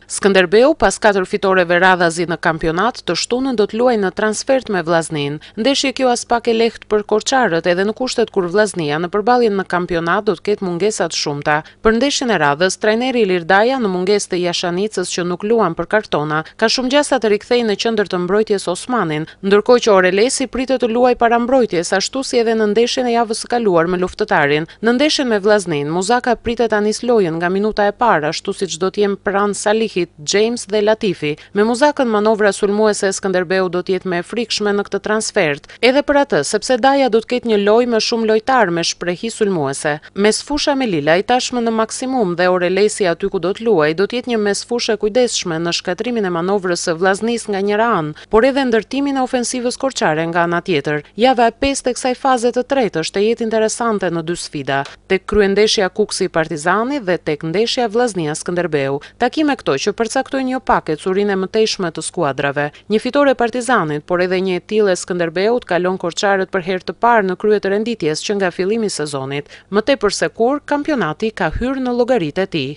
Skënderbeu, pas 4 fitoreve radhazi në kampionat, të shtunën do të luajë në transfert me Vllaznin. Ndeshje kjo as pak e lehtë për korçarët, edhe në kushtet kur Vllaznia në përballjen në kampionat do të ketë mungesa të shumta. Për ndeshjen e radhës, trajneri Ilir Daja në mungesë të Jashanicës që nuk luan për kartona, ka shumë gjasa të rikthejë në qendër të mbrojtjes Osmanin, ndërkohë që Orelesi pritet të luajë para mbrojtjes, ashtu si edhe në ndeshjen e javës së kaluar me Luftëtarin. Në ndeshjen me Vllaznin, Muzaka pritet ta nisë lojën nga minuta e parë, ashtu siç do të jem pranë Salihit, James dhe Latifi. Me Muzakën manovra sulmuese e Skënderbeu do të jetë më e frikshme në këtë transfert, edhe për atë sepse Daja do të ketë një lojë me shumë lojtar me shprehi sulmuese. Mesfusha me Lila i tashmë në maksimum dhe Orelesi aty ku do të luajë do të jetë një mesfushë kujdesshme në shkatrimin e manovrës së Vllaznis nga njëra anë, por edhe ndërtimin e ofensivës korçare nga ana tjetër. Java e 5 të kësaj faze të tretë është e jetë interesante në dy sfida, tek kryendeshja Kuksi Partizani dhe tek ndeshja Vllaznia Skënderbeu. Takime këto që përcaktojnë jo pak e curinë e mëtejshme të skuadrave. Një fitore Partizanit, por edhe një e tillë e Skënderbeut kalon korçarët për herë të parë në krye të renditjes që nga fillimi i sezonit. Më tepër se kur, kampionati ka hyrë në llogaritë e tij.